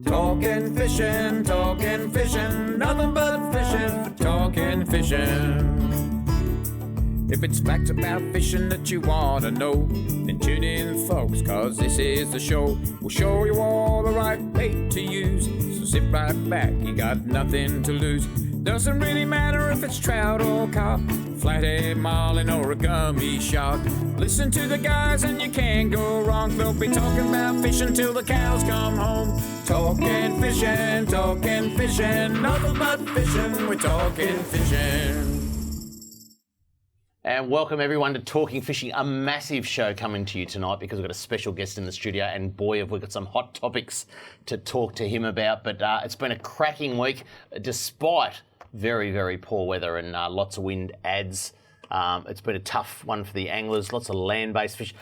Talking fishing, nothing but fishing, talking fishing. If it's facts about fishing that you want to know, then tune in, folks, cause this is the show. We'll show you all the right bait to use, so sit right back, you got nothing to lose. Doesn't really matter if it's trout or carp, flathead, marlin or a gummy shark. Listen to the guys and you can't go wrong. They'll be talking about fishing till the cows come home. Talking fishing, nothing but fishing, we're talking fishing. And welcome everyone to Talking Fishing, a massive show coming to you tonight because we've got a special guest in the studio, and boy have we got some hot topics to talk to him about. But it's been a cracking week despite very, very poor weather and lots of wind adds. It's been a tough one for the anglers, lots of land-based fish.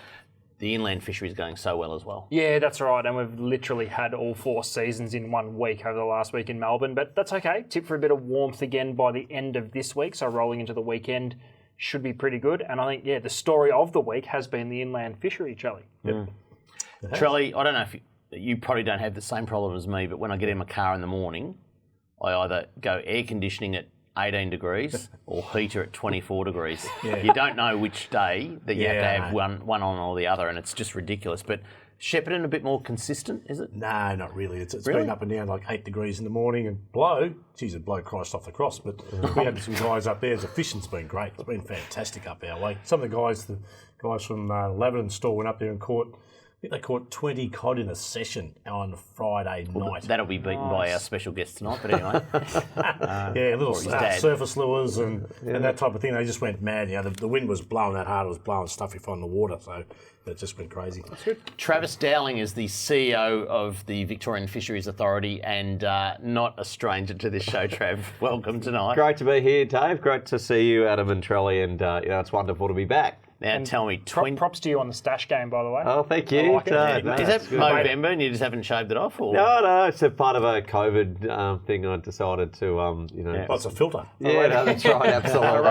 The inland fishery is going so well as well. Yeah, that's right, and we've literally had all 4 seasons in 1 week over the last week in Melbourne, but that's okay. Tip for a bit of warmth again by the end of this week, so rolling into the weekend should be pretty good. And I think, yeah, the story of the week has been the inland fishery, Charlie. Yep. Charlie, I don't know if you probably don't have the same problem as me, but when I get in my car in the morning, I either go air conditioning at 18 degrees or heater at 24 degrees. Yeah. You don't know which day that you have to have one on or the other, and it's just ridiculous. But Shepparton a bit more consistent, is it? No, not really. It's really? been up and down like 8 degrees in the morning, and blow Christ off the cross. But we had some guys up there. The fishing's been great. It's been fantastic up our way. Some of the guys from Laverton store went up there and caught, I think they caught 20 cod in a session on Friday night. That'll be beaten by our special guest tonight, but anyway. Yeah, little surface lures and that type of thing. They just went mad. You know, the wind was blowing that hard. It was blowing stuff on the water, so it's just been crazy. That's good. Travis Dowling is the CEO of the Victorian Fisheries Authority and not a stranger to this show, Trav. Welcome tonight. Great to be here, Dave. Great to see you, Adam and Trelly, and it's wonderful to be back. Now, tell me, props to you on the stash game, by the way. Oh, thank you. Like is that November and you just haven't shaved it off? Or? No, it's a part of a COVID thing. I decided to, It's a filter. Yeah, no, that's right, absolutely.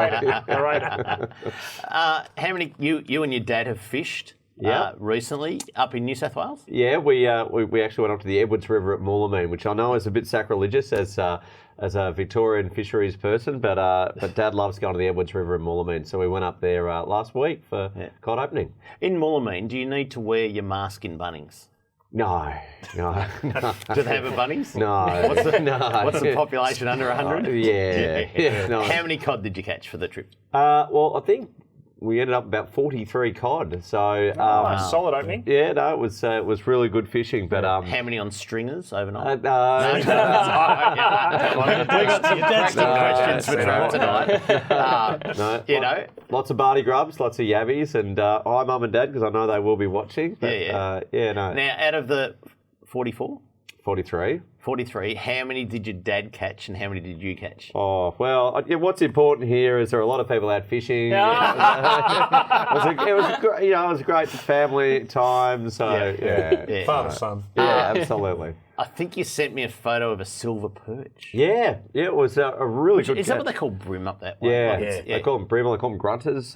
How many, you and your dad have fished recently up in New South Wales? Yeah, we actually went up to the Edwards River at Moolameen, which I know is a bit sacrilegious as a Victorian fisheries person, but Dad loves going to the Edwards River at Moolameen, so we went up there last week for cod opening. In Moolameen, do you need to wear your mask in Bunnings? No. Do they have a Bunnings? No. What's the population, under 100? Yeah. No. How many cod did you catch for the trip? Well, I think we ended up about 43 cod. So solid opening. Yeah, no, it was really good fishing. But how many on stringers overnight? Questions for Trav tonight. Lots of barty grubs, lots of yabbies, and hi, Mum and Dad, because I know they will be watching. But, Now, out of the 44? 43. How many did your dad catch and how many did you catch? Oh, well, what's important here is there are a lot of people out fishing. It was a great family time. So, Father, son. Yeah, absolutely. I think you sent me a photo of a silver perch. Yeah, it was a really good Is that what they call brim up that way? Yeah, they call them brim, they call them grunters.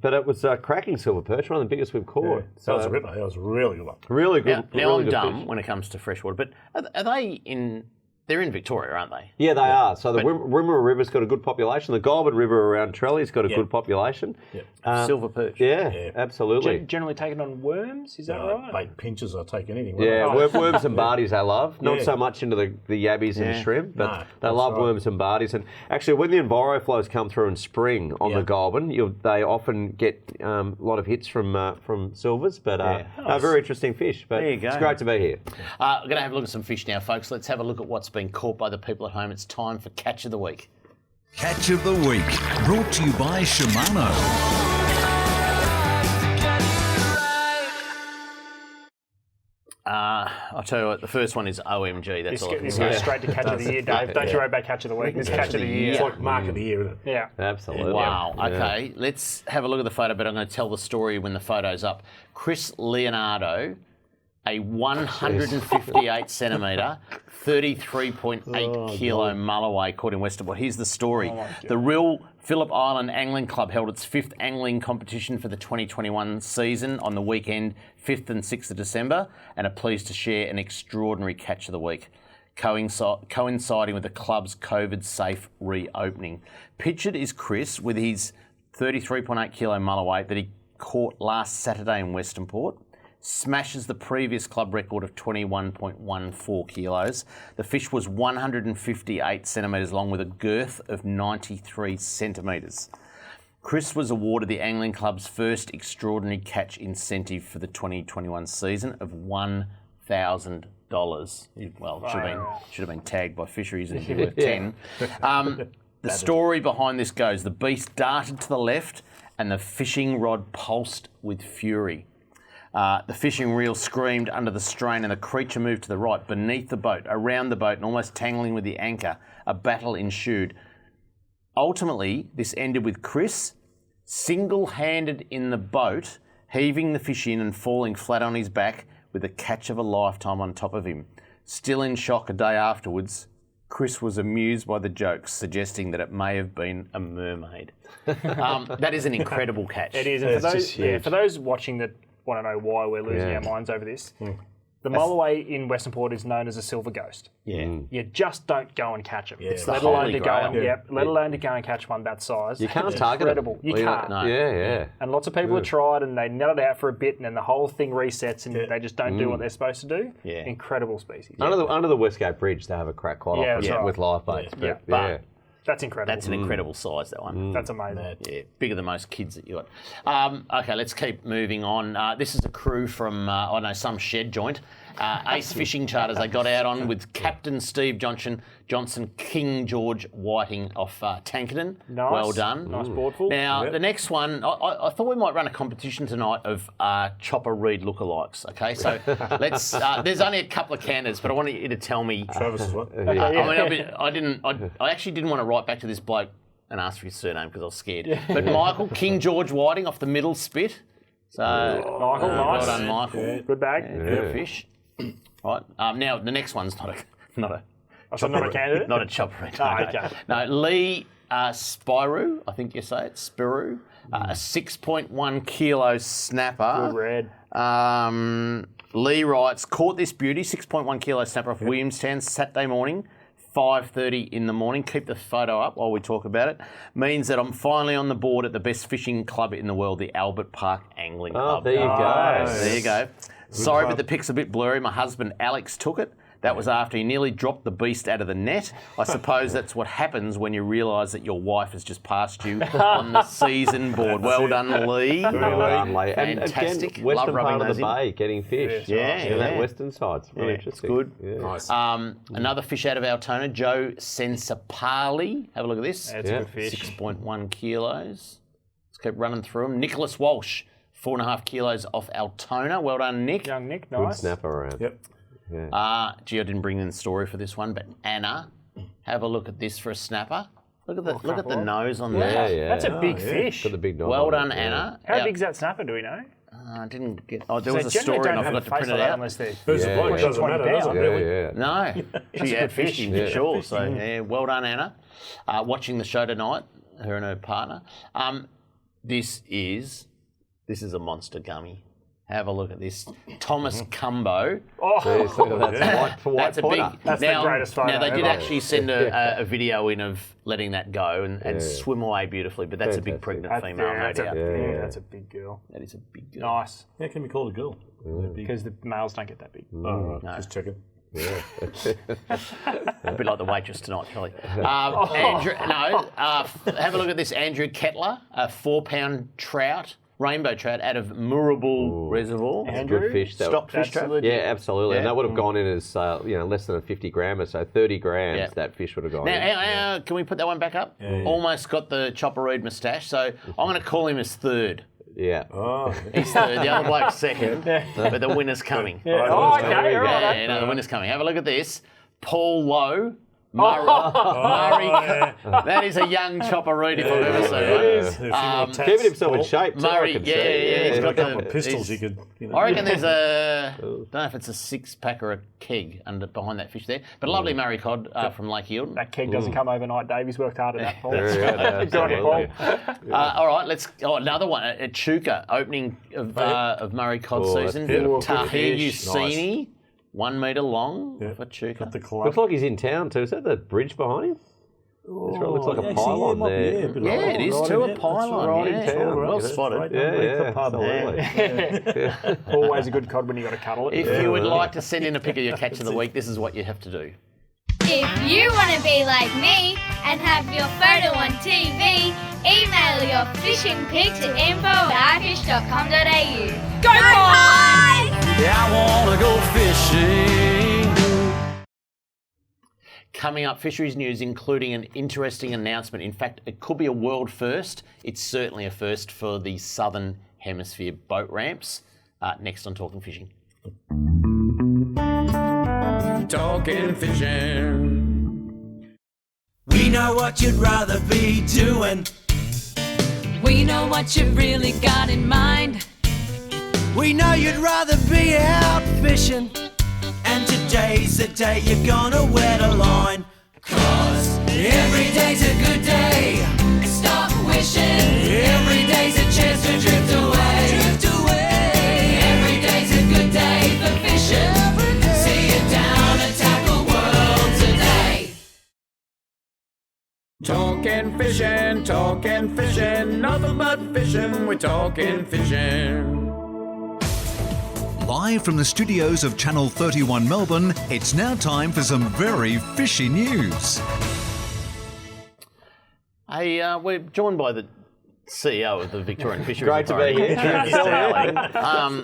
But it was a cracking silver perch, one of the biggest we've caught. Yeah. So that was a ripper. That was a really good one. Really good. Now really I'm dumb fish. when it comes to freshwater, but are they in? They're in Victoria, aren't they? Yeah, they are. So the Wimmera River's got a good population. The Goulburn River around Trelly's got a good population. Silver perch. Yeah, absolutely. Generally taken on worms, is that right? Bait pinchers, I'll take anything. Yeah, worms and barties they love. Not so much into the yabbies and shrimp, but they love worms and barties. And actually, when the enviro flows come through in spring on the Goulburn, they often get a lot of hits from silvers. But very interesting fish. But there you go. It's great to be here. We're going to have a look at some fish now, folks. Let's have a look at what's been caught by the people at home. It's time for Catch of the Week. Catch of the Week, brought to you by Shimano. I'll tell you what, the first one is OMG. That's all. This goes straight to Catch of the Year, Dave. Don't you worry about Catch of the Week. It's Catch of the Year. It's like Mark of the Year, isn't it? Yeah. Absolutely. Wow. Okay, let's have a look at the photo, but I'm going to tell the story when the photo's up. Chris Leonardo a 158 centimetre, 33.8 kilo mulloway caught in Western Port. Here's the story. The Real Phillip Island Angling Club held its 5th angling competition for the 2021 season on the weekend, 5th and 6th of December, and are pleased to share an extraordinary catch of the week, coinciding with the club's COVID-safe reopening. Pictured is Chris with his 33.8 kilo mulloway that he caught last Saturday in Western Port. Smashes the previous club record of 21.14 kilos. The fish was 158 centimetres long with a girth of 93 centimetres. Chris was awarded the Angling Club's first extraordinary catch incentive for the 2021 season of $1,000. Well, should have been tagged by Fisheries and worth 10. The story behind this goes: the beast darted to the left and the fishing rod pulsed with fury. The fishing reel screamed under the strain and the creature moved to the right, beneath the boat, around the boat, and almost tangling with the anchor. A battle ensued. Ultimately, this ended with Chris single-handed in the boat, heaving the fish in and falling flat on his back with a catch of a lifetime on top of him. Still in shock a day afterwards, Chris was amused by the jokes, suggesting that it may have been a mermaid. That is an incredible catch. It is. And for those watching that want to know why we're losing our minds over this, the mulloway in Western Port is known as a silver ghost. You just don't go and catch them. Let alone to go and catch one that size. You can't target it. You can't. No. Yeah. And lots of people have tried and they nut it out for a bit and then the whole thing resets and they just don't do what they're supposed to do. Yeah. Incredible species. Under the Westgate Bridge, they have a crack quite often that's right. with live baits. But that's incredible. That's an incredible size, that one. That's amazing. Yeah, bigger than most kids that you got. Okay, let's keep moving on. This is a crew from, some shed joint. Ace Fishing Charters they got out on with Captain Steve Johnson, King George Whiting off Tankerton. Nice. Well done. Nice boardful. Now, the next one, I thought we might run a competition tonight of Chopper Reed lookalikes, okay? So let's, there's only a couple of candidates, but I want you to tell me. Travis's one. I actually didn't want to write back to this bloke and ask for his surname because I was scared. But Michael, King George Whiting off the middle spit. So, Michael, nice. Well done, Michael. Yeah. Good bag. Good fish. Right. Now, the next one's not a candidate? not a chopper. Okay. No, Lee Spirou, I think you say it, Spirou, a 6.1 kilo snapper. Good red. Lee writes, caught this beauty, 6.1 kilo snapper off Williamstown Saturday morning, 5:30 in the morning. Keep the photo up while we talk about it. Means that I'm finally on the board at the best fishing club in the world, the Albert Park Angling Club. There you go. There you go. Sorry, but the pic's a bit blurry. My husband Alex took it. That was after he nearly dropped the beast out of the net. I suppose that's what happens when you realise that your wife has just passed you on the season board. Well done, Lee. Fantastic. Fantastic. Again, western Love rubbing part of those the in. bay, getting fish. That western side. It's really interesting. Good. Yeah. Nice. Another fish out of Altona, Joe Sensapali. Have a look at this. That's a good fish. 6.1 kilos. Let's keep running through them. Nicholas Walsh, 4.5 kilos off Altona. Well done, Nick. Young Nick, Good nice. snapper around. Yep. I didn't bring in the story for this one, but Anna, have a look at this for a snapper. Look at the nose on that. Yeah. That's a big fish. Got the big knob Well on done, it, Anna. How big's that snapper, do we know? I didn't get. Oh, there was a Generally story and I don't have forgot a to face print like it that out. unless they're Who's the bloke? Doesn't 20 matter, does it? pounds. Really? Yeah. No, she had fished him for sure. So yeah, well done, Anna. Watching the show tonight, her and her partner. This is a monster gummy. Have a look at this. Thomas Cumbo. That's a big. That's the greatest photo Now they did ever. actually send a video in of letting that go and swim away beautifully, but that's a big pregnant female, no doubt. That's a big girl. That is a big girl. Nice. How can we call it a girl? Because the males don't get that big. Oh, right. Just checking. A bit like the waitress tonight, Kelly. Andrew, have a look at this. Andrew Kettler, a 4-pound trout, rainbow trout out of Moorabool Reservoir. Andrew, good fish. Stock fish trap. Yeah, absolutely. Yeah. And that would have gone in as less than a 50 grammer, so 30 grams that fish would have gone in. Now, can we put that one back up? Yeah. Almost got the Chopper Reed moustache, so I'm going to call him as third. Yeah. Oh, He's third, the other bloke's second, but the winner's coming. Oh, okay, all right. The winner's coming. Have a look at this. Paul Lowe, Murray. That is a young chopperoo if I've ever seen one. Keeping himself in shape too, Murray, I can yeah, see. he's got a couple of pistols you could. I reckon there's a, don't know if it's a 6-pack or a keg behind that fish there, but a lovely Murray cod from Lake Eildon. That keg doesn't come overnight, Dave. He's worked hard at that, Paul. Yeah, Good on you, Paul. All right, another one. A Chuka, opening of Murray cod season. Tahiyusini, 1 metre long for Chuka. Looks like he's in town too. Is that the bridge behind him? It looks like a pylon there. Yeah, it is too, a pylon. Right in town. Well spotted. Yeah. Always a good cod when you got to cuddle it. If you would like to send in a pic of your catch of the week, this is what you have to do. If you want to be like me and have your photo on TV, email your fishing pic to info@ifish.com.au. Go Pies! Yeah, I wanna go fishing. Coming up, fisheries news, including an interesting announcement. In fact, it could be a world first. It's certainly a first for the Southern Hemisphere boat ramps. Next on Talking Fishing. Talking fishing. We know what you'd rather be doing. We know what you've really got in mind. We know you'd rather be out fishing. And today's the day you're gonna wet a line. 'Cause every day's a good day. Stop wishing. Every day's a chance to drift away. Drift away. Every day's a good day for fishing. See it down and tackle world today. Talking fishing, nothing but fishing. We're talking fishing. Live from the studios of Channel 31 Melbourne, it's now time for some very fishy news. Hey, we're joined by the CEO of the Victorian Fisheries Great to be here.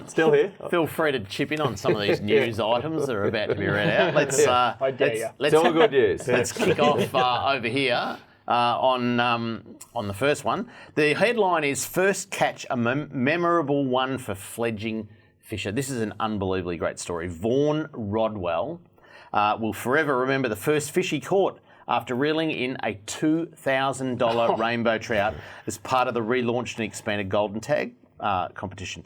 Still here. Feel free to chip in on some of these news items that are about to be read out. Let's It's all good news. Let's kick off over here on the first one. The headline is "First Catch, a Memorable One for Fledging Fisher." This is an unbelievably great story. Vaughan Rodwell will forever remember the first fish he caught after reeling in a $2,000 rainbow trout as part of the relaunched and expanded Golden Tag competition.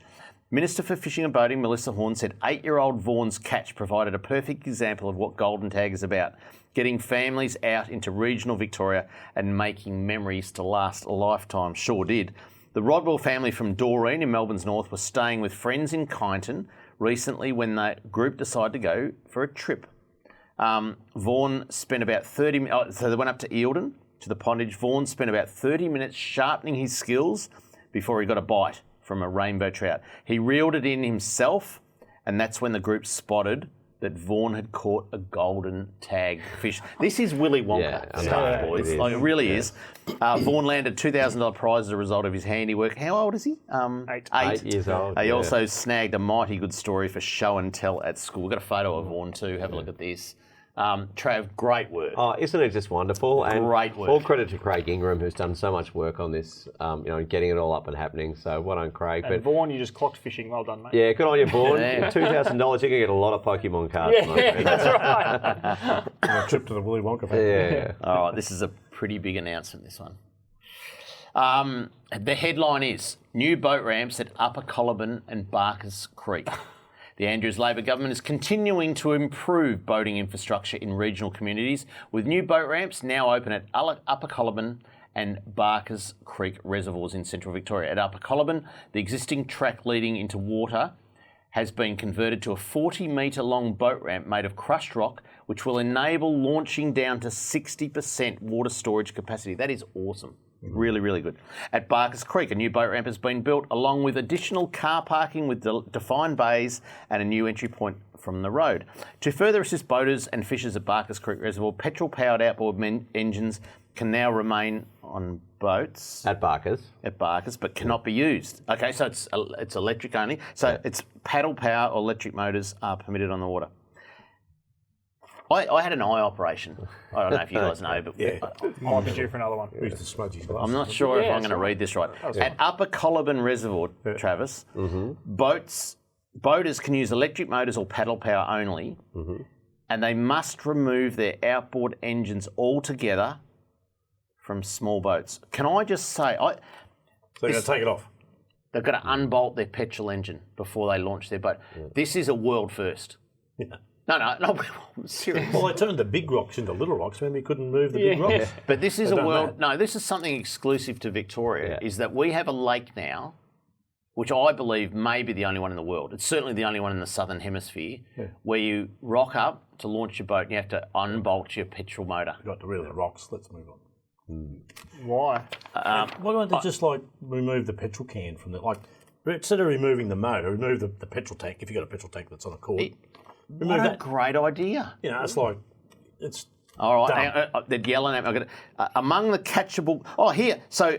Minister for Fishing and Boating, Melissa Horne, said 8-year-old Vaughan's catch provided a perfect example of what Golden Tag is about, getting families out into regional Victoria and making memories to last a lifetime. Sure did. The Rodwell family from Doreen in Melbourne's north were staying with friends in Kyneton recently when the group decided to go for a trip. Vaughan spent about 30 minutes, so they went up to Eildon, to the pondage. Vaughan spent about 30 minutes sharpening his skills before he got a bite from a rainbow trout. He reeled it in himself, and that's when the group spotted that Vaughan had caught a golden tag fish. This is Willy Wonka stuff, boys. It really is. Vaughan landed $2,000 prize as a result of his handiwork. How old is he? 8 years old. He also snagged a mighty good story for show and tell at school. We've got a photo of Vaughan too. Have a look at this. Trav, great work. Oh, isn't it just wonderful? And great work. Full credit to Craig Ingram, who's done so much work on this, getting it all up and happening. So well done, Craig. And Vaughan, you just clocked fishing. Well done, mate. Yeah, good on you, Vaughan. $2,000, you can get a lot of Pokemon cards. Yeah, that's right. A trip to the Willy Wonka factory. Yeah. All right, this is a pretty big announcement, this one. The headline is, new boat ramps at Upper Coliban and Barker's Creek. The Andrews Labor government is continuing to improve boating infrastructure in regional communities, with new boat ramps now open at Upper Coliban and Barker's Creek reservoirs in central Victoria. At Upper Coliban, the existing track leading into water has been converted to a 40-metre long boat ramp made of crushed rock, which will enable launching down to 60% water storage capacity. That is awesome. Really, really good. At Barker's Creek, a new boat ramp has been built along with additional car parking with defined bays and a new entry point from the road. To further assist boaters and fishers at Barker's Creek Reservoir, petrol-powered outboard engines can now remain on boats. At Barker's, but cannot be used. Okay, so it's electric only. So it's paddle power or electric motors are permitted on the water. I had an eye operation. I don't know if you guys know, but Might be due for another one. We used to smudge his glasses. I'm not sure if I'm going to read this right. At Upper Coliban Reservoir, Travis, boaters can use electric motors or paddle power only, and they must remove their outboard engines altogether from small boats. Can I just say, So they're going to take it off. they've got to unbolt their petrol engine before they launch their boat. This is a world first. Yeah. No, I'm serious. Well, they turned the big rocks into little rocks. Maybe you couldn't move the big rocks. But this is They've a done world. that. No, this is something exclusive to Victoria. Is that we have a lake now, which I believe may be the only one in the world. It's certainly the only one in the southern hemisphere, where you rock up to launch your boat and you have to unbolt your petrol motor. Got to really the rocks. Let's move on. Why? Why don't they just like remove the petrol can from the instead of removing the motor, remove the petrol tank. If you've got a petrol tank that's on a cord, remove What that. a great idea. You know, it's like it's. All right, dumb. hang on, they're yelling at me. Among the catchable. Oh, here. So,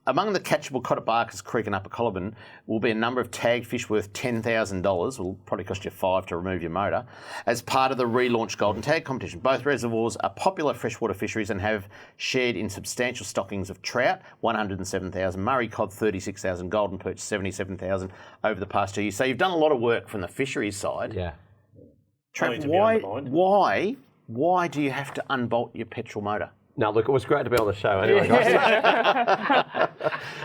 among the catchable cod at Barker's Creek and Upper Coloburn will be a number of tagged fish worth $10,000. Will probably cost you $5 to remove your motor, as part of the relaunched Golden Tag competition. Both reservoirs are popular freshwater fisheries and have shared in substantial stockings of trout, 107,000, Murray cod, 36,000, golden perch, 77,000 over the past 2 years. So you've done a lot of work from the fisheries side. Yeah. Trav, to be undermined. why do you have to unbolt your petrol motor? No, look, it was great to be on the show anyway, guys.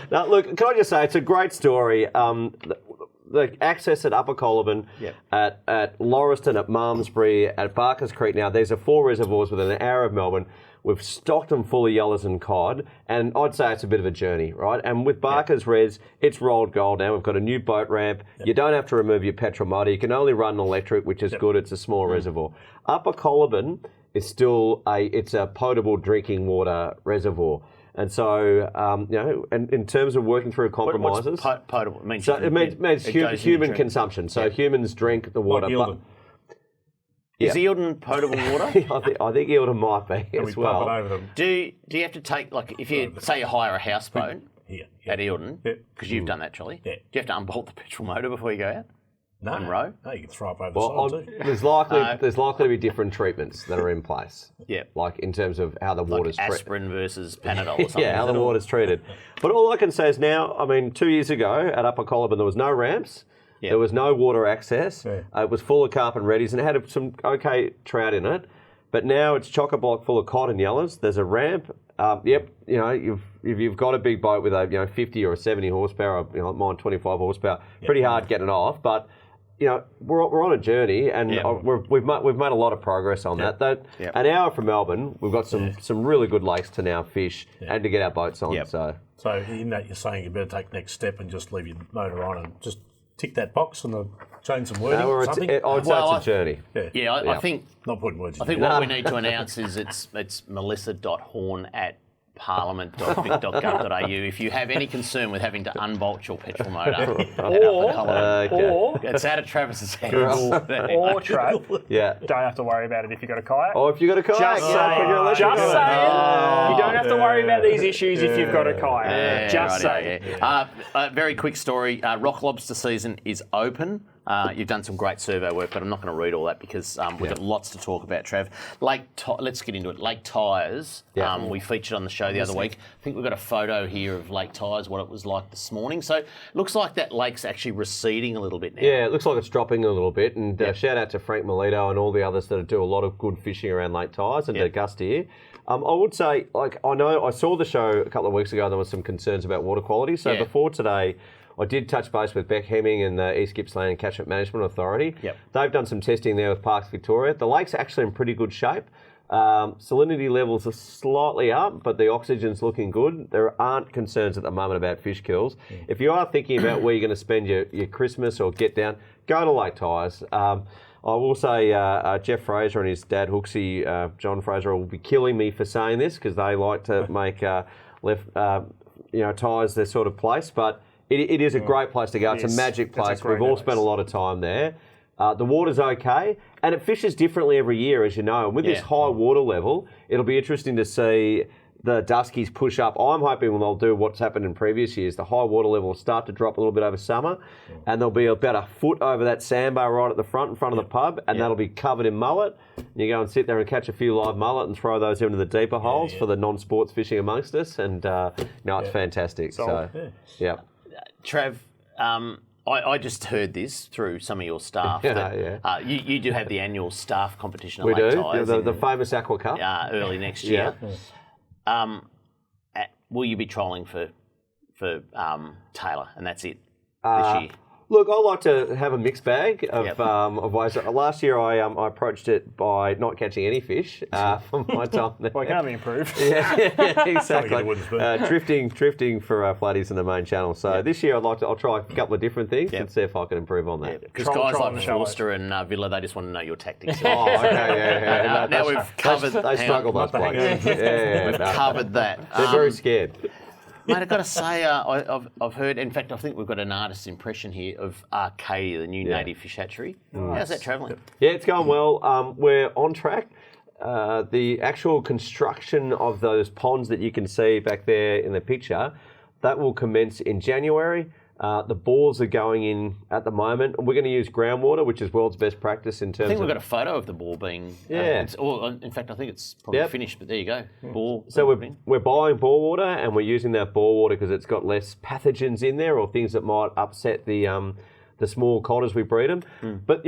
Now, look, can I just say, it's a great story. The access at Upper Coloburn, at Lauriston, at Malmesbury, at Barker's Creek now, these are 4 reservoirs within an hour of Melbourne. We've stocked them full of yellows and cod, and I'd say it's a bit of a journey, right? And with Barker's Res, it's rolled gold now. We've got a new boat ramp. You don't have to remove your petrol motor. You can only run an electric, which is good. It's a small reservoir. Upper Coloburn is still it's a potable drinking water reservoir. And so, and in terms of working through compromises... What's potable? It means, it means it goes in human your drink. consumption. So humans drink the water. Like Is Eildon potable water? I think Eildon might be and as we pump it well. over them. Do you have to take, like, if you say you hire a houseboat at Eildon, because you've done that, Charlie, do you have to unbolt the petrol motor before you go out? No, One row? No, you can throw up over Well, the side too. there's likely to be different treatments that are in place. Yeah. Like in terms of how the water's treated. Aspirin versus Panadol or something. Yeah, how the water's treated. But all I can say is now, 2 years ago at Upper Coloburn, there was no ramps. Yeah. There was no water access. Yeah. It was full of carp and reddies and it had some okay trout in it. But now it's chock-a-block full of cod and yellows. There's a ramp. If you've got a big boat with a 50 or a 70 horsepower, mine 25 horsepower, pretty hard getting it off. But we're on a journey, and we've made a lot of progress on that. An hour from Melbourne, we've got some really good lakes to now fish and to get our boats on. So in that you're saying you better take the next step and just leave your motor on and just tick that box and change some wording or something. I'd say it's a journey. I think Not putting words in I think your what we need to announce is it's melissa.horn@parliament.vic.gov.au if you have any concern with having to unbolt your petrol motor. Or It's out of Travis's hands. or Trav, Yeah. don't have to worry about it if you've got a kayak. Or if you've got a kayak, Just saying. Just saying. You don't have to worry about these issues if you've got a kayak. Just saying. Very quick story. Rock lobster season is open. You've done some great survey work, but I'm not going to read all that because we've got lots to talk about, Trav. Let's get into it. Lake Tyers, we featured on the show the other week. I think we've got a photo here of Lake Tyers, what it was like this morning. So it looks like that lake's actually receding a little bit now. Yeah, it looks like it's dropping a little bit. And shout out to Frank Melito and all the others that do a lot of good fishing around Lake Tyers and to Augusta here. I would say, I saw the show a couple of weeks ago and there was some concerns about water quality. So before today, I did touch base with Beck Hemming and the East Gippsland Catchment Management Authority. Yep. They've done some testing there with Parks Victoria. The lake's actually in pretty good shape. Salinity levels are slightly up, but the oxygen's looking good. There aren't concerns at the moment about fish kills. If you are thinking about where you're going to spend your Christmas or get down, go to Lake Tyers. I will say Jeff Fraser and his dad Hooksy, John Fraser, will be killing me for saying this because they like to make Tyers their sort of place, but it is a great place to go. It's a magic place. We've all spent a lot of time there. The water's okay, and it fishes differently every year, as you know. And with this high water level, it'll be interesting to see the Duskies push up. I'm hoping they'll do what's happened in previous years. The high water level will start to drop a little bit over summer, and there'll be about a foot over that sandbar right at the front, in front of the pub, and that'll be covered in mullet. You go and sit there and catch a few live mullet and throw those into the deeper holes for the non-sports fishing amongst us, and it's fantastic. So, Trav, I just heard this through some of your staff. That, you do have the annual staff competition at We Lake do, Tyres the famous Aqua Cup. early next year. Will you be trolling for Taylor, and that's it this year? Look, I like to have a mixed bag of ways. Last year, I approached it by not catching any fish for my time there. Well, you can only improve. Exactly. Drifting for flatties in the main channel. So this year, I'll try a couple of different things and see if I can improve on that. Because guys like Forster and Villa, they just want to know your tactics. Oh, okay, now we've covered. They struggle, those blokes. We've covered that. They're very scared. Mate, I've got to say, I've heard, in fact, I think we've got an artist's impression here of Arcadia, the new native fish hatchery. How's that travelling? Yeah, it's going well. We're on track. The actual construction of those ponds that you can see back there in the picture, that will commence in January. The bores are going in at the moment. We're going to use groundwater, which is world's best practice in terms of... I think we've got a photo of the bore being... in fact, I think it's probably finished, but there you go. Bore. So we're buying bore water, and we're using that bore water because it's got less pathogens in there or things that might upset the small cod as we breed them. But,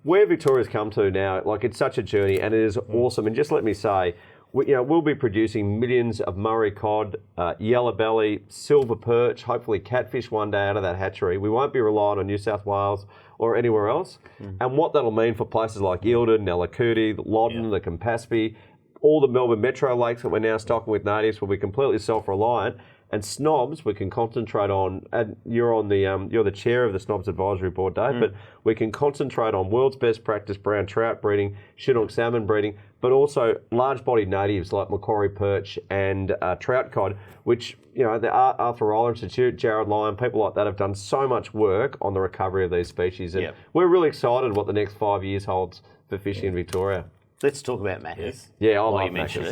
where Victoria's come to now, it's such a journey, and it is awesome. And just let me say... We'll be producing millions of Murray cod, yellow belly, silver perch, hopefully catfish one day out of that hatchery. We won't be relying on New South Wales or anywhere else. And what that'll mean for places like Eildon, Nellacooty, Loddon, the Campaspe, all the Melbourne metro lakes that we're now stocking with natives will be completely self-reliant. And snobs, we can concentrate on, and you're the chair of the Snobs Advisory Board, Dave, but we can concentrate on world's best practice brown trout breeding, Chinook salmon breeding, but also large-bodied natives like Macquarie perch and trout cod, which, the Arthur Rylah Institute, Jared Lyon, people like that have done so much work on the recovery of these species. And we're really excited what the next 5 years holds for fishing in Victoria. Let's talk about macas. Yeah, I love macas.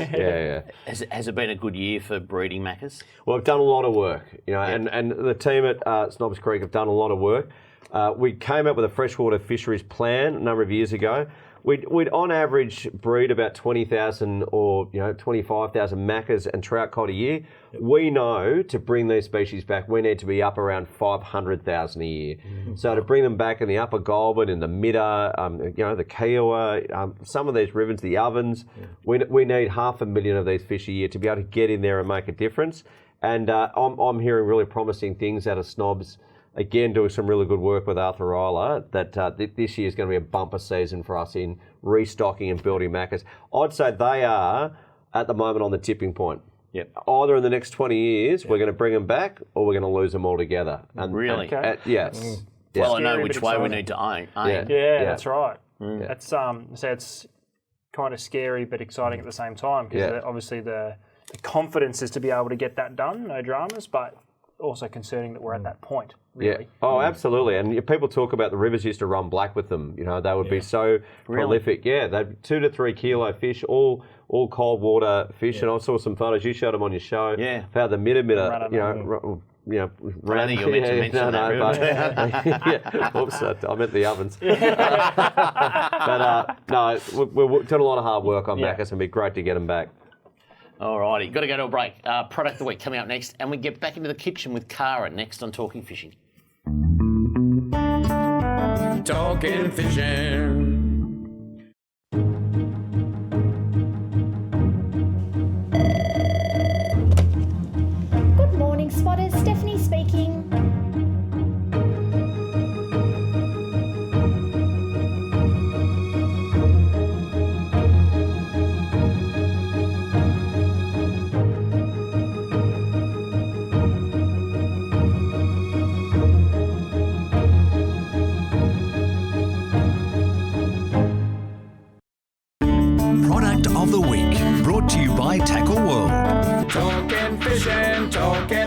Has it been a good year for breeding macas? Well, I've done a lot of work, and the team at Snobs Creek have done a lot of work. We came up with a freshwater fisheries plan a number of years ago. We'd on average breed about 20,000 or 25,000 macas and trout cod a year. We know to bring these species back, we need to be up around 500,000 a year. So to bring them back in the Upper Goulburn, in the Midder, the Kiowa, some of these rivers, the Ovens, we need 500,000 of these fish a year to be able to get in there and make a difference. And I'm hearing really promising things out of Snobs. Again, doing some really good work with Arthur Rylah, that this year is going to be a bumper season for us in restocking and building macas. I'd say they are, at the moment, on the tipping point. Either in the next 20 years, we're going to bring them back, or we're going to lose them altogether. And, really? Yes. Well, I know which way we need to aim. Yeah, that's right. That's it's kind of scary but exciting at the same time, because obviously the confidence is to be able to get that done, no dramas, but also concerning that we're at that point. Really. Yeah. Oh, absolutely. And people talk about the rivers used to run black with them. They would be so prolific. Yeah, they'd 2 to 3 kilo fish, all cold water fish. And I saw some photos. You showed them on your show. Yeah. Of how the Midder, I don't think you're meant to mention that. Oops, I meant the ovens. But no, we've done a lot of hard work on macas, and it'd be great to get them back. All righty, got to go to a break. Product of the week coming up next, and we get back into the kitchen with Cara next on Talking Fishing. Talking Fishing. Good morning, spotters. Stephanie speaking. Product of the week, brought to you by Tackle World. Talking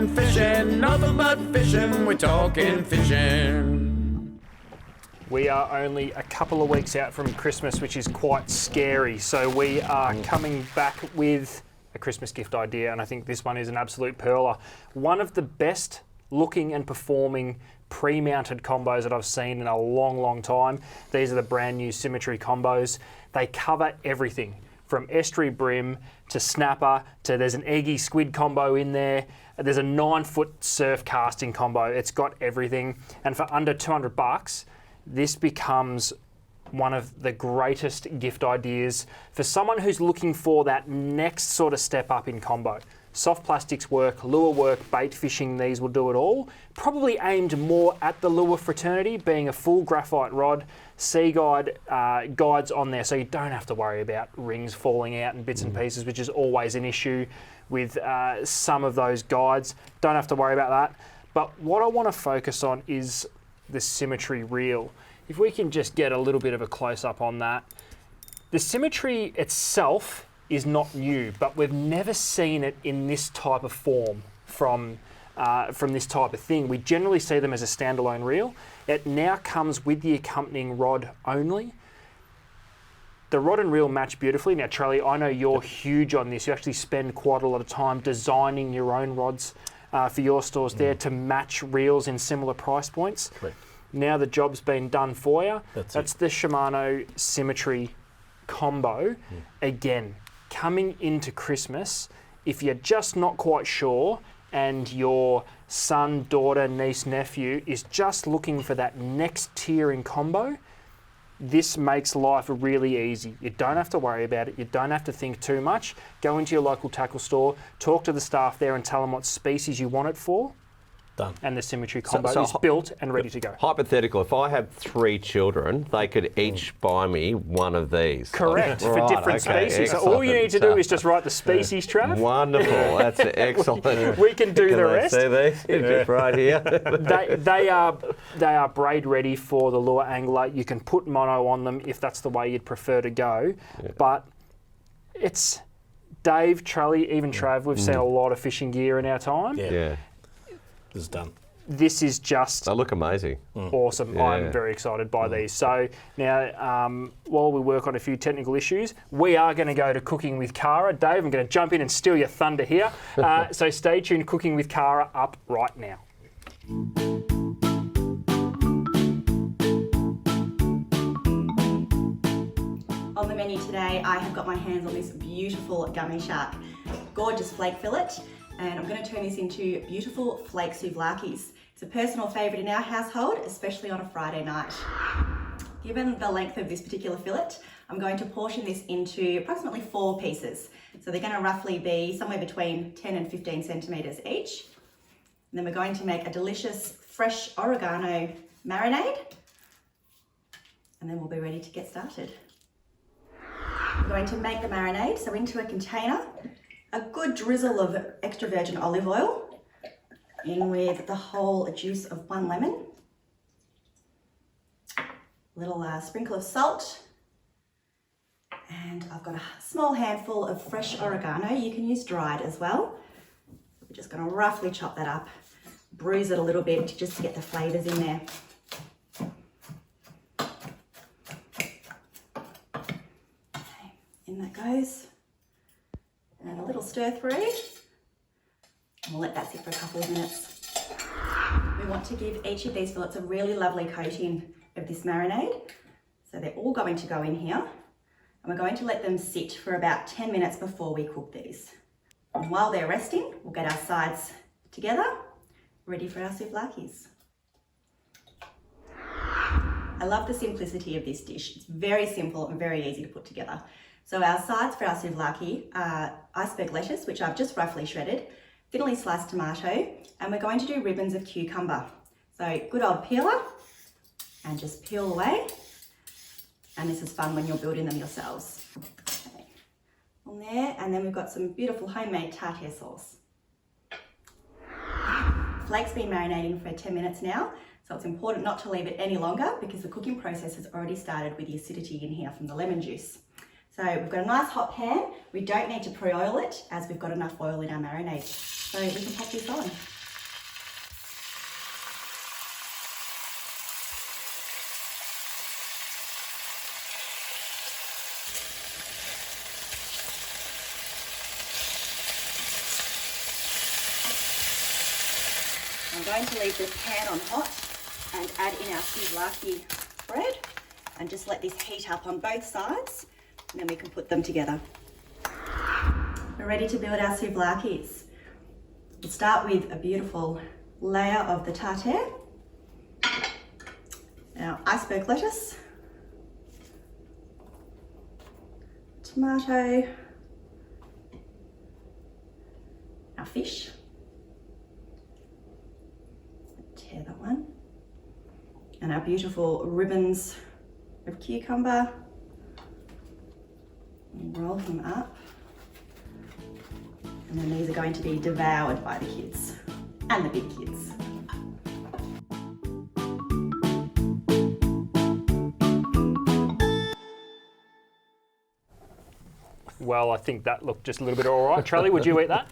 fishing, nothing but fishing, we're talking fishing. We are only a couple of weeks out from Christmas, which is quite scary. So we are coming back with a Christmas gift idea, and I think this one is an absolute pearler. One of the best looking and performing pre-mounted combos that I've seen in a long, long time. These are the brand new Symmetry combos. They cover everything from estuary brim to snapper to there's an eggy squid combo in there. There's a 9-foot surf casting combo. It's got everything. And for under $200, this becomes one of the greatest gift ideas for someone who's looking for that next sort of step up in combo. Soft plastics work, lure work, bait fishing, these will do it all. Probably aimed more at the lure fraternity, being a full graphite rod, sea guide guides on there, so you don't have to worry about rings falling out and bits and pieces, which is always an issue with some of those guides. Don't have to worry about that. But what I want to focus on is the Symmetry reel. If we can just get a little bit of a close-up on that. The Symmetry itself is not new, but we've never seen it in this type of form from this type of thing. We generally see them as a standalone reel. It now comes with the accompanying rod only. The rod and reel match beautifully. Now, Charlie, I know you're huge on this. You actually spend quite a lot of time designing your own rods for your stores there to match reels in similar price points. Correct. Now the job's been done for you. That's the Shimano Symmetry combo. Again, coming into Christmas, if you're just not quite sure and your son, daughter, niece, nephew is just looking for that next tier in combo, this makes life really easy. You don't have to worry about it. You don't have to think too much. Go into your local tackle store, talk to the staff there and tell them what species you want it for. Done. And the Symmetry combo is built and ready to go. Hypothetical, if I have 3 children, they could each buy me one of these. Correct, Like, for different species. So all you need to do is just write the species, Trav. Wonderful, that's excellent. We can do Can the they rest. see these? Just right here. They are braid ready for the lure angler. You can put mono on them if that's the way you'd prefer to go. Yeah. But it's Dave, Charlie, even Trav, we've seen a lot of fishing gear in our time. Yeah. This is done. This is just they look amazing. Awesome. Yeah. I'm very excited by these. So now, while we work on a few technical issues, we are going to go to Cooking with Cara. Dave, I'm going to jump in and steal your thunder here. So stay tuned. Cooking with Cara up right now. On the menu today, I have got my hands on this beautiful gummy shark, gorgeous flake fillet, and I'm going to turn this into beautiful flake souvlakis. It's a personal favourite in our household, especially on a Friday night. Given the length of this particular fillet, I'm going to portion this into approximately 4 pieces. So they're going to roughly be somewhere between 10 and 15 centimetres each. And then we're going to make a delicious fresh oregano marinade, and then we'll be ready to get started. We're going to make the marinade, so into a container, a good drizzle of extra virgin olive oil, in with the whole juice of 1 lemon, a little sprinkle of salt, and I've got a small handful of fresh oregano. You can use dried as well. We're just going to roughly chop that up, bruise it a little bit just to get the flavours in there. Okay, in that goes. And a little stir through, and we'll let that sit for a couple of minutes. We want to give each of these fillets a really lovely coating of this marinade. So they're all going to go in here, and we're going to let them sit for about 10 minutes before we cook these. And while they're resting, we'll get our sides together, ready for our souvlakis. I love the simplicity of this dish. It's very simple and very easy to put together. So our sides for our souvlaki are iceberg lettuce, which I've just roughly shredded, thinly sliced tomato, and we're going to do ribbons of cucumber. So good old peeler, and just peel away. And this is fun when you're building them yourselves. Okay. On there, and then we've got some beautiful homemade tartare sauce. Flake's been marinating for 10 minutes now, so it's important not to leave it any longer because the cooking process has already started with the acidity in here from the lemon juice. So we've got a nice hot pan. We don't need to pre-oil it as we've got enough oil in our marinade. So we can pop this on. I'm going to leave this pan on hot and add in our souvlaki bread and just let this heat up on both sides. and then we can put them together. We're ready to build our souvlaki's. We'll start with a beautiful layer of the tartare, our iceberg lettuce, tomato, our fish, tear that one, and our beautiful ribbons of cucumber. And roll them up, and then these are going to be devoured by the kids and the big kids. Well, I think that looked just a little bit all right. Trelly, would you eat that?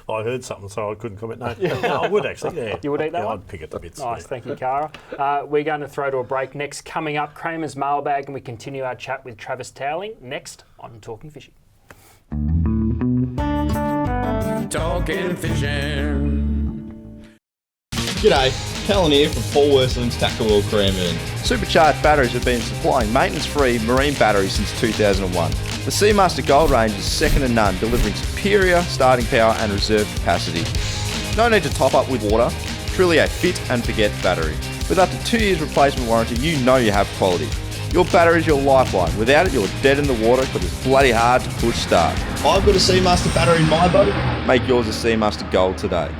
I heard something, so I couldn't comment. No, no I would actually. Yeah, you would eat that one? I'd pick it to bits. Nice, thank you, Cara. We're going to throw to a break. Next, coming up, Kramer's mailbag, and we continue our chat with Travis Towling. Next on Talking Fishing. Talking Fishing. G'day, Callan here from Paul Worsland's Tackle World Cranbourne. Supercharged batteries have been supplying maintenance-free marine batteries since 2001. The SEAMASTER Gold range is second to none, delivering superior starting power and reserve capacity. No need to top up with water, truly a fit and forget battery. With up to 2 years replacement warranty, you know you have quality. Your battery is your lifeline. Without it, you're dead in the water because it's bloody hard to push start. I've got a SEAMASTER battery in my boat. Make yours a SEAMASTER Gold today.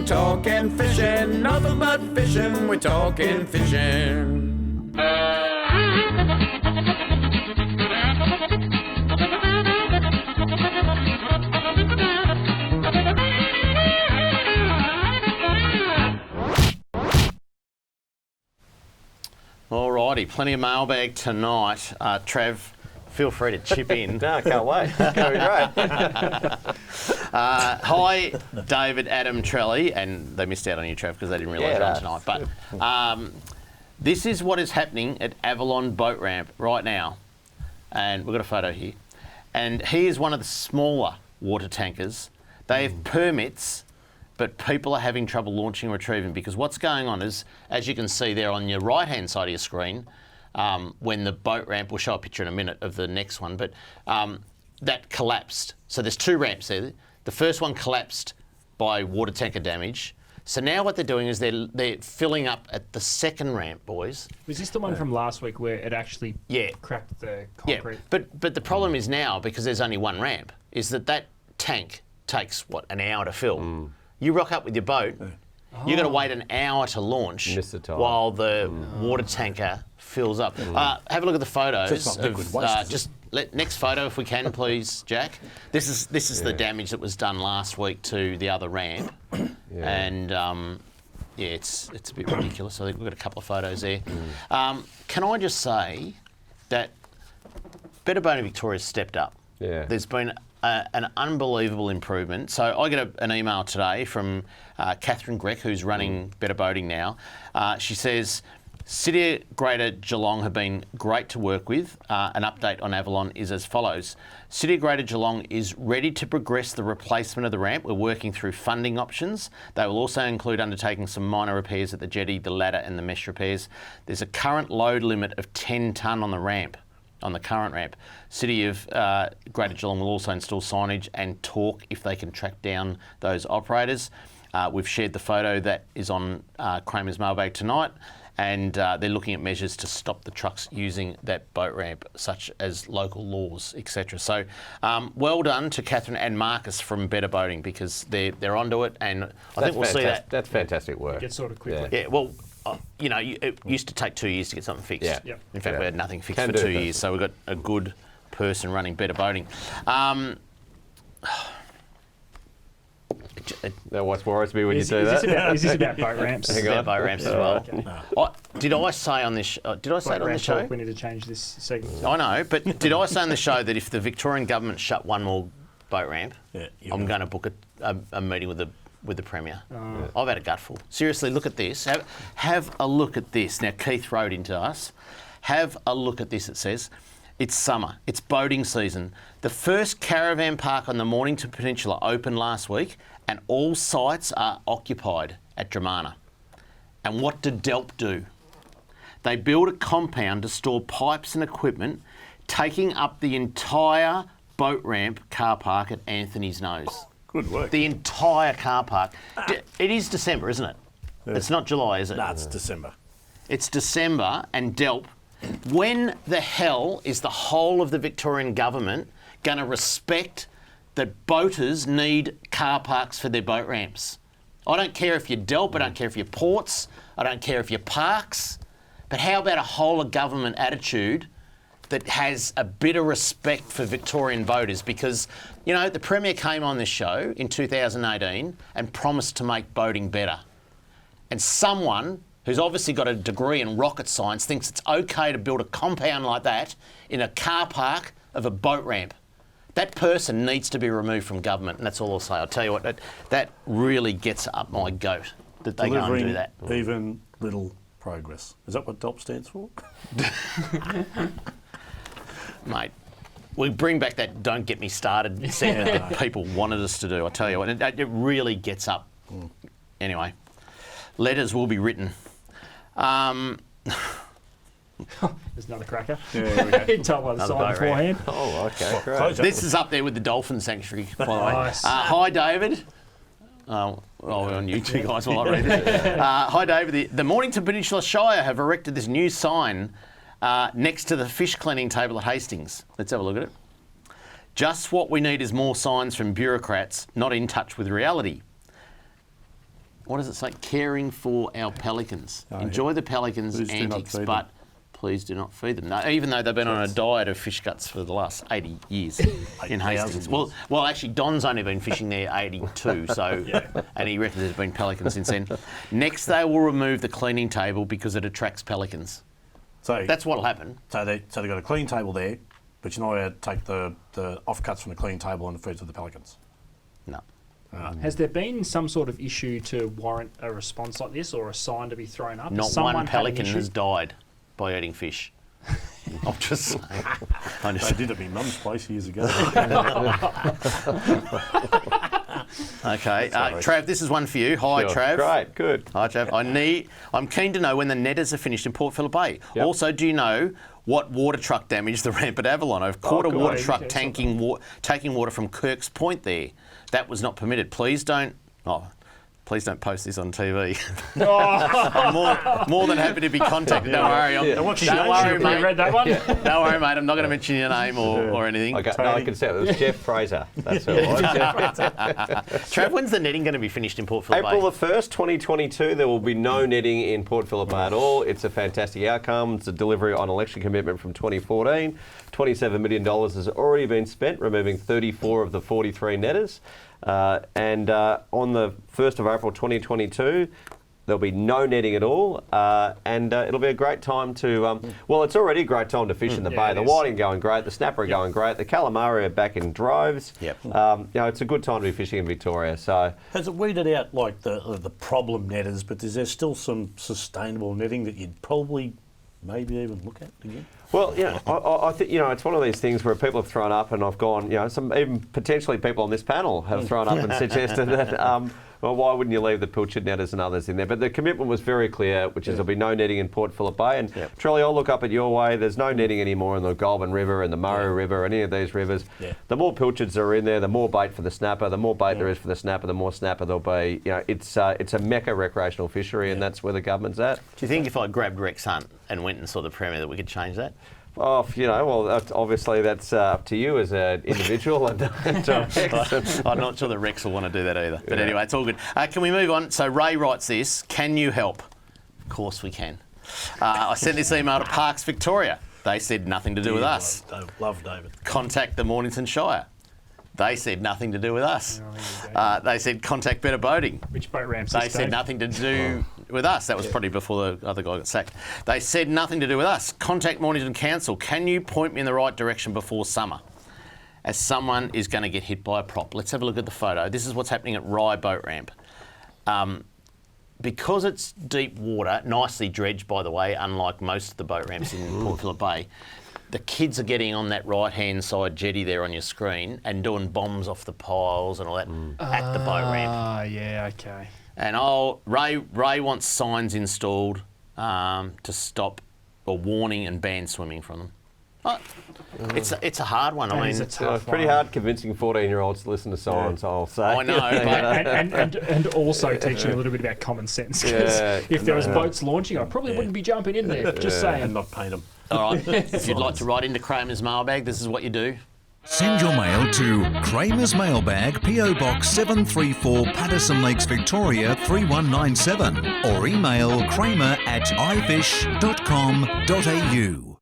Talking fishing, nothing but fishing, we're talking fishing. Alrighty, plenty of mailbag tonight. Trav, feel free to chip in. No, I can't wait. It's going to be great. Hi, David, Adam, Trelly, and they missed out on you, Trav, because they didn't realise you're on tonight. But this is what is happening at Avalon Boat Ramp right now. And we've got a photo here. And he is one of the smaller water tankers. They have permits, but people are having trouble launching and retrieving because what's going on is, as you can see there on your right-hand side of your screen, when the boat ramp, we'll show a picture in a minute of the next one, but that collapsed. So there's two ramps there. The first one collapsed by water tanker damage. So now what they're doing is they're filling up at the second ramp, boys. Was this the one from last week where it actually cracked the concrete? Yeah, but the problem is now, because there's only one ramp, is that tank takes, an hour to fill. You rock up with your boat, you've got to wait an hour to launch while the water tanker fills up. Have a look at the photos. Next photo, if we can, please, Jack. This is the damage that was done last week to the other ramp, and it's a bit ridiculous. I think we've got a couple of photos there. Can I just say that Better Boating Victoria's stepped up. Yeah. There's been an unbelievable improvement. So I get an email today from Catherine Greck, who's running Better Boating now. She says, City of Greater Geelong have been great to work with. An update on Avalon is as follows. City of Greater Geelong is ready to progress the replacement of the ramp. We're working through funding options. They will also include undertaking some minor repairs at the jetty, the ladder and the mesh repairs. There's a current load limit of 10 tonne on the ramp, on the current ramp. City of Greater Geelong will also install signage and talk if they can track down those operators. We've shared the photo that is on Kramer's mailbag tonight, and they're looking at measures to stop the trucks using that boat ramp, such as local laws, etc. So well done to Catherine and Marcus from Better Boating, because they're onto it, and I think we'll see that. That's fantastic work. Get sorted quickly. Yeah, well, it used to take 2 years to get something fixed. Yeah. Yep. In fact, we had nothing fixed for 2 years, so we've got a good person running Better Boating. That what worries me when you say that. Is this about boat ramps? It's about boat ramps as well. Okay. Did I say on this? Did I say it on the show? We need to change this segment. I know, but did I say on the show that if the Victorian government shut one more boat ramp, I'm going to book a meeting with the Premier. I've had a gutful. Seriously, look at this. Have a look at this. Now, Keith wrote into us. Have a look at this, it says. It's summer. It's boating season. The first caravan park on the Mornington Peninsula opened last week and all sites are occupied at Dramana. And what did Delp do? They built a compound to store pipes and equipment, taking up the entire boat ramp car park at Anthony's Nose. Good work. The entire car park. It is December, isn't it? It's not July, is it? No, it's December. It's December, and Delp. When the hell is the whole of the Victorian government going to respect that boaters need car parks for their boat ramps? I don't care if you're Delp, I don't care if you're ports, I don't care if you're parks, but how about a whole of government attitude that has a bit of respect for Victorian voters? Because, you know, the Premier came on this show in 2018 and promised to make boating better. And someone who's obviously got a degree in rocket science thinks it's okay to build a compound like that in a car park of a boat ramp. That person needs to be removed from government, and that's all I'll say. I'll tell you what, that really gets up my goat that they go and do that. Even little progress. Is that what DOP stands for? Mate, we bring back that don't get me started segment that people wanted us to do. I tell you what, it really gets up. Anyway, letters will be written. There's another cracker. Yeah, we go. Tell by the sign beforehand. Oh, okay, great. This is up there with the Dolphin Sanctuary, by the way. Nice. Hi, David. We're on YouTube, guys, while I read it. Hi, David. The Mornington Peninsula Shire have erected this new sign next to the fish cleaning table at Hastings. Let's have a look at it. Just what we need is more signs from bureaucrats not in touch with reality. What does it say? Caring for our pelicans. Enjoy the pelicans' antics, but please do not feed them. No, even though they've been on a diet of fish guts for the last 80 years in Hastings. Well, actually, Don's only been fishing there 82, so, and he reckons there's been pelicans since then. Next, they will remove the cleaning table because it attracts pelicans. So that's what'll happen. So they've got a clean table there, but you're not allowed to take the offcuts from the clean table and the feed to the pelicans. No. Has there been some sort of issue to warrant a response like this, or a sign to be thrown up? Not one pelican has died by eating fish. I'm just saying. They did at my mum's place years ago. Okay, Trav, this is one for you. Hi, Sure. Trav. Great, good. Hi, Trav. I'm keen to know when the netters are finished in Port Phillip Bay. Yep. Also, do you know what water truck damaged the ramp at Avalon? I've caught a water truck taking water from Kirk's Point there. That was not permitted. Please don't post this on TV. I'm more than happy to be contacted. Don't worry. Don't worry, mate. Read that one? Don't worry, mate. I'm not going to mention your name or anything. Okay, no, I can say it was Jeff Fraser. That's who it was. Trav, when's the netting going to be finished in Port Phillip Bay? April the 1st, 2022, there will be no netting in Port Phillip Bay at all. It's a fantastic outcome. It's a delivery on election commitment from 2014. $27 million has already been spent, removing 34 of the 43 netters. And on the 1st of April 2022, there'll be no netting at all, and it'll be a great time to, well, it's already a great time to fish in the bay. The whiting going great, the snapper are going great, the calamari are back in droves. Yep. It's a good time to be fishing in Victoria. So has it weeded out like the problem netters, but is there still some sustainable netting that you'd probably maybe even look at again? Well, I think, it's one of these things where people have thrown up and I've gone, some even potentially people on this panel have thrown up and suggested that, well, why wouldn't you leave the pilchard netters and others in there? But the commitment was very clear, which is there'll be no netting in Port Phillip Bay. And Trelly, I'll look up at your way. There's no netting anymore in the Goulburn River and the Murray River, any of these rivers. The more pilchards are in there, the more bait for the snapper. The more bait there is for the snapper, the more snapper there'll be. It's a mecca recreational fishery, and that's where the government's at. Do you think if I grabbed Rex Hunt and went and saw the Premier that we could change that? Oh, obviously that's up to you as an individual. And I'm not sure that Rex will want to do that either. But anyway, it's all good. Can we move on? So Ray writes this. Can you help? Of course we can. I sent this email to Parks Victoria. They said nothing to do with us. Love David. Contact the Mornington Shire. They said nothing to do with us. They said contact Better Boating. Which boat ramps? They said nothing to do with us. That was probably before the other guy got sacked. They said nothing to do with us. Contact Mornington Council. Can you point me in the right direction before summer? as someone is going to get hit by a prop. Let's have a look at the photo. This is what's happening at Rye Boat Ramp. Because it's deep water, nicely dredged, by the way, unlike most of the boat ramps in Port Phillip Bay, the kids are getting on that right-hand side jetty there on your screen and doing bombs off the piles and all that at the boat ramp. Ah, yeah, okay. And Ray wants signs installed to stop a warning and ban swimming from them. It's a hard one. It's pretty hard convincing 14-year-olds to listen to signs, I'll say. I know. and also teaching a little bit about common sense. If there was boats launching, I probably wouldn't be jumping in there. Just saying. And not paint them. All right. If you'd like to write into Kramer's mailbag, this is what you do. Send your mail to Kramer's Mailbag, PO Box 734, Patterson Lakes, Victoria 3197, or email kramer@ifish.com.au.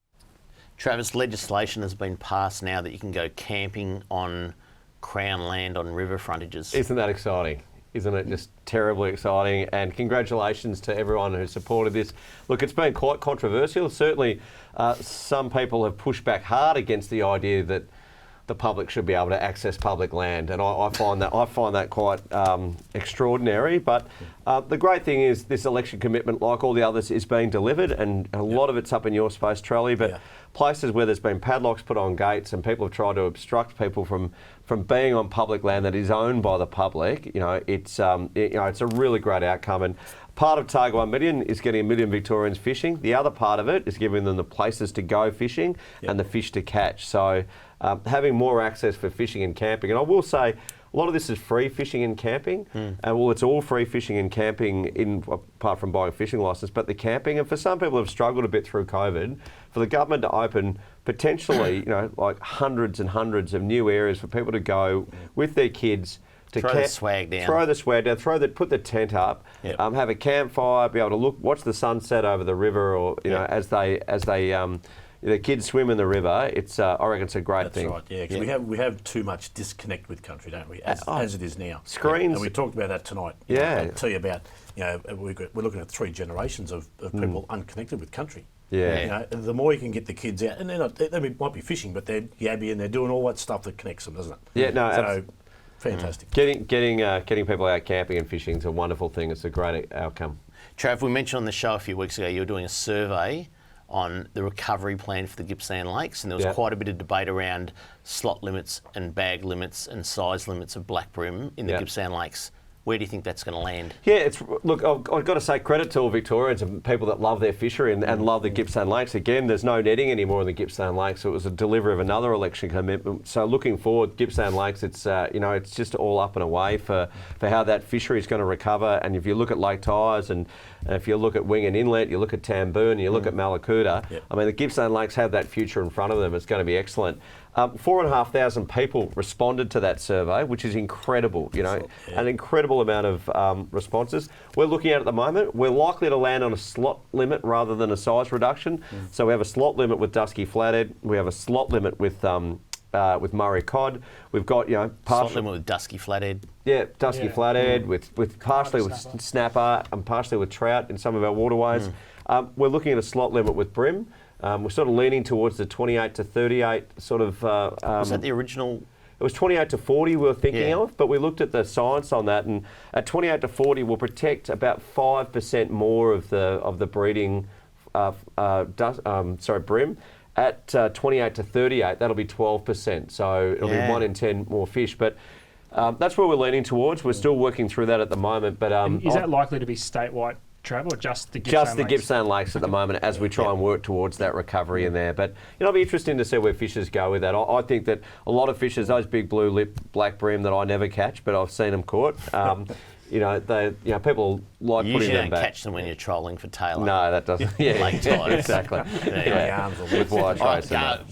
Travis, legislation has been passed now that you can go camping on Crown land on river frontages. Isn't that exciting? Isn't it just terribly exciting? And congratulations to everyone who supported this. Look, it's been quite controversial. Certainly, some people have pushed back hard against the idea that the public should be able to access public land, and I find that quite extraordinary. But the great thing is this election commitment, like all the others, is being delivered, and a lot of it's up in your space, Charlie. But places where there's been padlocks put on gates and people have tried to obstruct people from being on public land that is owned by the public, it's a really great outcome. And part of Target 1 Million is getting 1 million Victorians fishing. The other part of it is giving them the places to go fishing and the fish to catch. So having more access for fishing and camping. And I will say, a lot of this is free fishing and camping. It's all free fishing and camping apart from buying a fishing licence, but the camping, and for some people who have struggled a bit through COVID, for the government to open potentially, like hundreds and hundreds of new areas for people to go with their kids to throw the swag down, put the tent up, have a campfire, be able to watch the sunset over the river, or as the kids swim in the river. It's I reckon it's a great thing. That's right. Yeah, because we have too much disconnect with country, don't we? As it is now. Screens. And we talked about that tonight. I'll tell you about. We're looking at 3 generations of people unconnected with country. The more you can get the kids out, and they might be fishing, but they're yabby and they're doing all that stuff that connects them, doesn't it? Yeah, no, so fantastic. Getting people out camping and fishing is a wonderful thing. It's a great outcome. Trav, we mentioned on the show a few weeks ago you were doing a survey on the recovery plan for the Gippsland Lakes, and there was quite a bit of debate around slot limits and bag limits and size limits of black bream in the Gippsland Lakes. Where do you think that's going to land? Yeah, look, I've got to say credit to all Victorians and people that love their fishery and love the Gippsland Lakes. Again, there's no netting anymore in the Gippsland Lakes, so it was a delivery of another election commitment. So looking forward, Gippsland Lakes, it's it's just all up and away for how that fishery is going to recover. And if you look at Lake Tyers and if you look at Wingan Inlet, you look at Tamboon, you look at Malakuta, I mean, the Gippsland Lakes have that future in front of them. It's going to be excellent. 4,500 people responded to that survey, which is incredible, an incredible amount of responses. We're looking at the moment, we're likely to land on a slot limit rather than a size reduction. So we have a slot limit with Dusky Flathead, we have a slot limit with Murray Cod. We've got, slot limit with Dusky Flathead. Yeah, Dusky Flathead, with partially with snapper and partially with trout in some of our waterways. We're looking at a slot limit with bream. We're sort of leaning towards the 28 to 38 sort of... was that the original? It was 28 to 40 we were thinking of, but we looked at the science on that, and at 28 to 40 we'll protect about 5% more of the breeding bream. At 28 to 38, that'll be 12%, so it'll be 1 in 10 more fish. But that's where we're leaning towards. We're still working through that at the moment. But is that likely to be statewide travel, or just the Gippsland Lakes? Just the Gippsland Lakes at the moment, as we try and work towards that recovery in there. But it'll be interesting to see where fishers go with that. I think that a lot of fishers, those big blue lip black bream that I never catch, but I've seen them caught. People like Usually putting them don't back. catch them when you're trolling for tailor. No, that doesn't. Lake Tyers. Exactly. With wire trace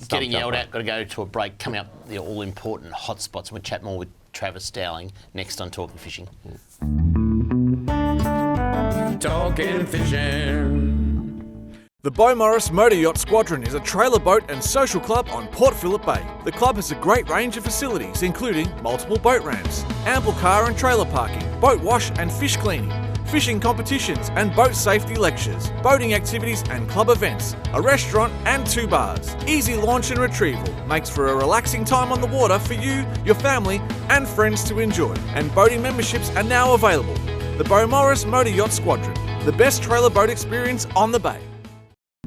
getting yelled at. Got to go to a break. Coming up, the all-important hot spots. We'll chat more with Travis Dowling next on Talking Fishing. Talking Fishing. The BEAUMARIS Motor Yacht Squadron is a trailer boat and social club on Port Phillip Bay. The club has a great range of facilities, including multiple boat ramps, ample car and trailer parking, boat wash and fish cleaning, fishing competitions and boat safety lectures, boating activities and club events, a restaurant and 2 bars. Easy launch and retrieval makes for a relaxing time on the water for you, your family and friends to enjoy. And boating memberships are now available. The BEAUMARIS Motor Yacht Squadron, the best trailer boat experience on the bay.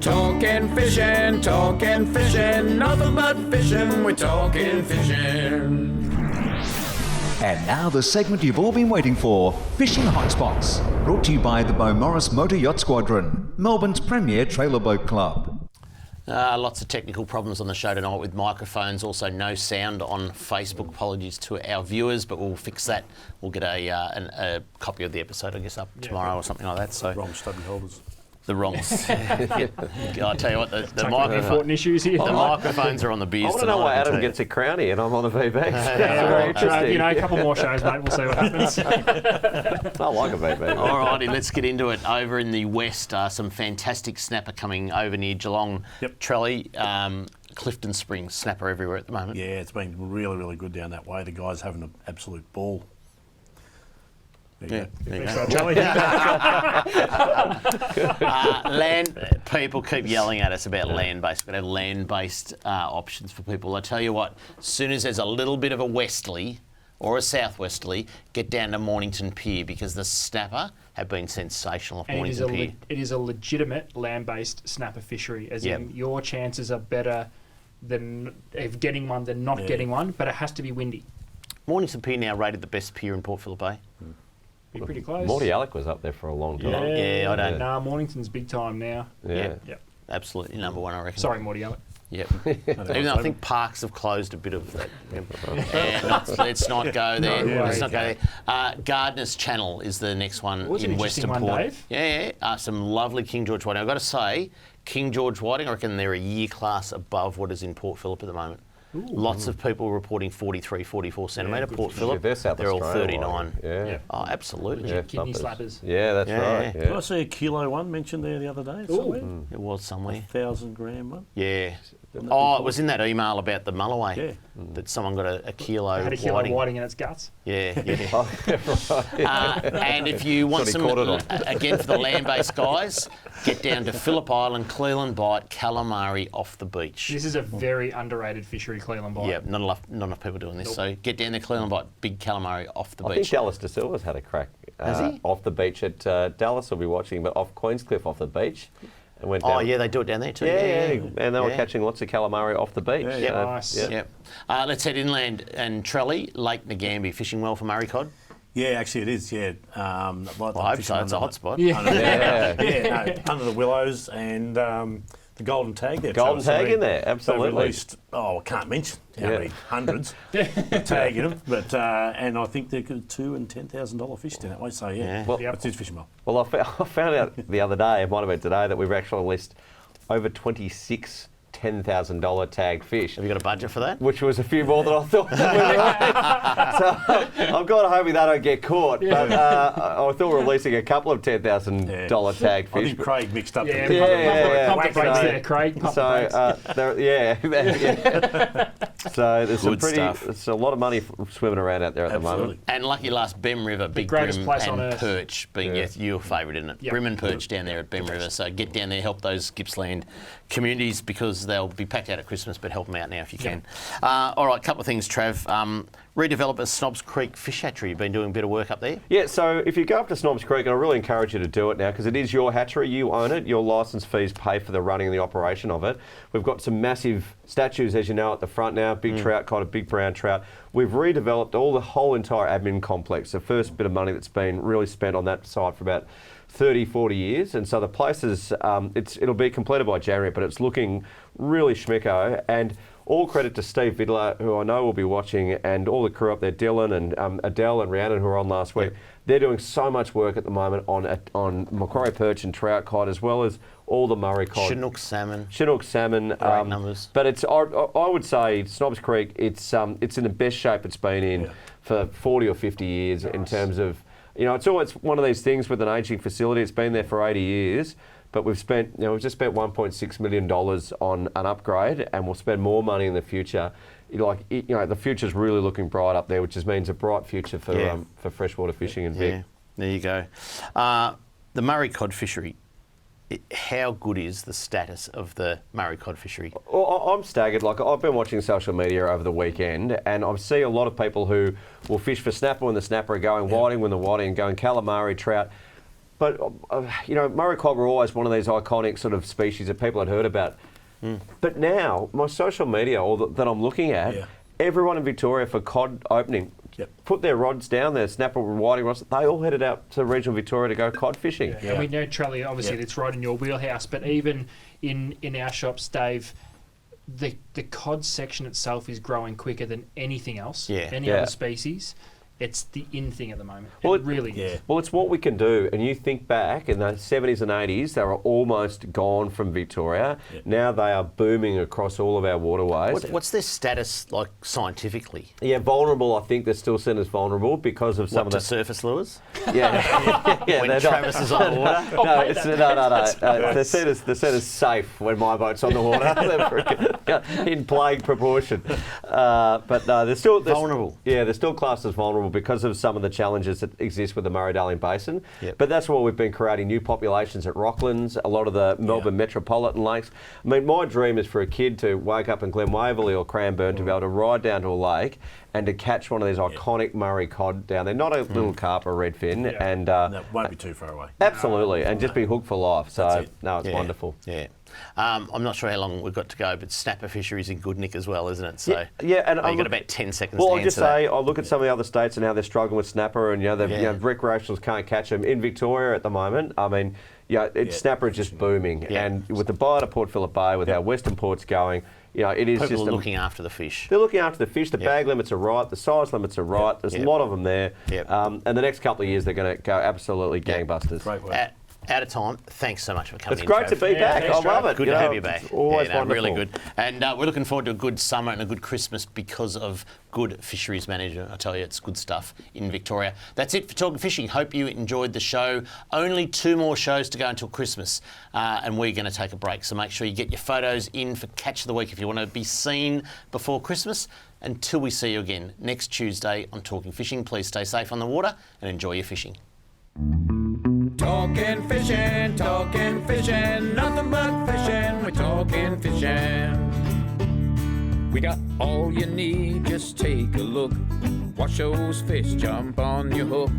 Talking fishing, nothing but fishing, we're talking fishing. And now the segment you've all been waiting for, Fishing Hotspots, brought to you by the BEAUMARIS Motor Yacht Squadron, Melbourne's premier trailer boat club. Lots of technical problems on the show tonight with microphones, also no sound on Facebook. Apologies to our viewers, but we'll fix that. We'll get a copy of the episode, I guess, up tomorrow or something like that. So Wrong stubby holders. The wrongs. I tell you what, the important issues here. The microphones are on the beers I want to tonight. know why Adam gets a crownie and I'm on the VB. Very interesting. A couple more shows, mate. We'll see what happens. I like a VB. All righty, let's get into it. Over in the west, some fantastic snapper coming over near Geelong. Trelly, Clifton Springs, snapper everywhere at the moment. Yeah, it's been really, really good down that way. The guys having an absolute ball. There you go. Land people keep yelling at us about land-based. We're going to have land-based options for people. I tell you what, as soon as there's a little bit of a westerly or a southwesterly, get down to Mornington Pier because the snapper have been sensational off Mornington Pier. It is a legitimate land-based snapper fishery, as in your chances are better of getting one than not getting one, but it has to be windy. Mornington Pier now rated the best pier in Port Phillip Bay. Be pretty close. Morty Alec was up there for a long time. Yeah, I don't. Nah, Mornington's big time now. Yeah. Yep. Absolutely number one, I reckon. Sorry, Morty Alec. Yep. Even though I think parks have closed a bit of that. Let's not go there. Let's not go there. Gardiner's Channel is the next one in Western Port. Dave. Yeah. Some lovely King George whiting. I've got to say, King George whiting, I reckon they're a year class above what is in Port Phillip at the moment. Lots of people reporting 43, 44 centimetre. Port Phillip, they're all 39. Yeah. Oh, absolutely. Kidney slappers. Yeah, that's right. Did I see a kilo one mentioned there the other day? Somewhere? It was somewhere. 1,000 gram one? Yeah. Oh, it was in that email about the Mulloway. Yeah. That someone got a kilo. It had a kilo of whiting in its guts. Yeah. And if you want some, again for the land-based guys, get down to Phillip Island, Cleland Bight, calamari off the beach. This is a very underrated fishery, Cleland Bight. Yeah, not enough people doing this. So get down there, Cleland Bight, big calamari off the beach. I think Dallas De Silva's had a crack off the beach at Dallas. Will be watching, but off Queenscliff off the beach. And went down. Yeah, they do it down there too. Yeah. And they were catching lots of calamari off the beach. Yeah, nice. Yep. Let's head inland and Trelly, Lake Ngambie, fishing well for Murray cod. Yeah, actually it is, yeah. I hope so, it's a hot spot. Under the willows and the golden tag there. Golden tag in there, absolutely. They've released, I can't mention how many hundreds tagging them, but and I think they're $2,000 and $10,000 fish down that way, so well, it's fishing well. Well, I found out the other day, it might have been today, that we've actually released over 26 $10,000 tagged fish. Have you got a budget for that? Which was a few more than I thought. So I'm kind of hoping they don't get caught. But I thought we were releasing a couple of $10,000 tagged fish. I think Craig mixed up. Pump the brakes there, Craig. Pump the brakes. So there's it's a lot of money swimming around out there at the moment. And lucky last, Bem River, big bream and perch being your favourite, isn't it? Yep. Bream and perch down there at Bem River. So get down there, help those Gippsland communities because they'll be packed out at Christmas, but help them out now if you can. All right, a couple of things, Trav. Redeveloper Snobs Creek Fish Hatchery. You've been doing a bit of work up there? Yeah, so if you go up to Snobs Creek, and I really encourage you to do it now because it is your hatchery, you own it, your licence fees pay for the running and the operation of it. We've got some massive statues, as you know, at the front now, big trout, kind of big brown trout. We've redeveloped the whole entire admin complex. The first bit of money that's been really spent on that side for about 30, 40 years. And so the place is, it'll be completed by January, but it's looking really schmicko. And all credit to Steve Vidler, who I know will be watching, and all the crew up there, Dylan and Adele and Rhiannon, who were on last week. They're doing so much work at the moment on Macquarie perch and trout cod, as well as all the Murray cod. Chinook salmon. Great numbers. But it's, I would say, Snobs Creek, it's in the best shape it's been in for 40 or 50 years in terms of, it's always one of these things with an ageing facility. It's been there for 80 years. But we've spent, we've just spent $1.6 million on an upgrade, and we'll spend more money in the future. The future's really looking bright up there, which just means a bright future for freshwater fishing in Vic. There you go. The Murray cod fishery. How good is the status of the Murray cod fishery? Well, I'm staggered. Like, I've been watching social media over the weekend, and I see a lot of people who will fish for snapper when the snapper are going, whiting when the whiting, going calamari, trout. But, Murray cod were always one of these iconic sort of species that people had heard about. But now, my social media that I'm looking at, everyone in Victoria for cod opening, put their rods down, their snapper whiting rods, they all headed out to regional Victoria to go cod fishing. And we know, Trelly, obviously it's right in your wheelhouse, but even in our shops, Dave, the cod section itself is growing quicker than anything else, any other species. It's the in thing at the moment. Well, it really is. Well, it's what we can do. And you think back in the 70s and 80s, they were almost gone from Victoria. Now they are booming across all of our waterways. What's their status like scientifically? Yeah, vulnerable. I think they're still seen as vulnerable because of some of the surface lures. Yeah, when Travis is on the water. No. They're seen as safe when my boat's on the water. They're in plague proportion. But no, they're still vulnerable. Yeah, they're still classed as vulnerable because of some of the challenges that exist with the Murray-Darling Basin. But that's why we've been creating new populations at Rocklands, a lot of the Melbourne metropolitan lakes. I mean, my dream is for a kid to wake up in Glen Waverley or Cranbourne to be able to ride down to a lake and to catch one of these iconic Murray cod down there, not a little carp or redfin. And that won't be too far away. Absolutely, and just be hooked for life. So, it's wonderful. Yeah. I'm not sure how long we've got to go, but snapper fisheries in Goodnick as well, isn't it? So and you've got about 10 seconds well, to I'll just say, I look at some of the other states and how they're struggling with snapper, and recreationals can't catch them. In Victoria at the moment, I mean, snapper is just booming, and with the bite of Port Phillip Bay, with our western ports going, it is people just are looking after the fish. They're looking after the fish. The bag limits are right. The size limits are right. There's a lot of them there. And the next couple of years, they're going to go absolutely gangbusters. Great work. Out of time. Thanks so much for coming. It's great to be back. I love it. Good to have you back. It's always wonderful. Really good. And we're looking forward to a good summer and a good Christmas because of good fisheries management. I tell you, it's good stuff in Victoria. That's it for Talking Fishing. Hope you enjoyed the show. Only 2 more shows to go until Christmas, and we're going to take a break. So make sure you get your photos in for Catch of the Week if you want to be seen before Christmas. Until we see you again next Tuesday on Talking Fishing, please stay safe on the water and enjoy your fishing. Talking fishing, nothing but fishing, we're talking fishing. We got all you need, just take a look. Watch those fish jump on your hook.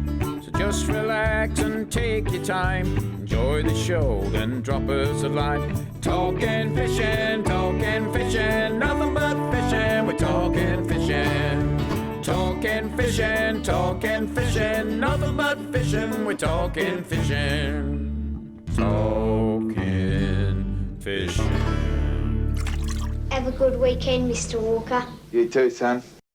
So just relax and take your time. Enjoy the show, then drop us a line. Talking fishing, nothing but fishing, we're talking fishing. Talking fishing, nothing but fishing, we're talking fishing. Talking fishing. Have a good weekend, Mr. Walker. You too, son.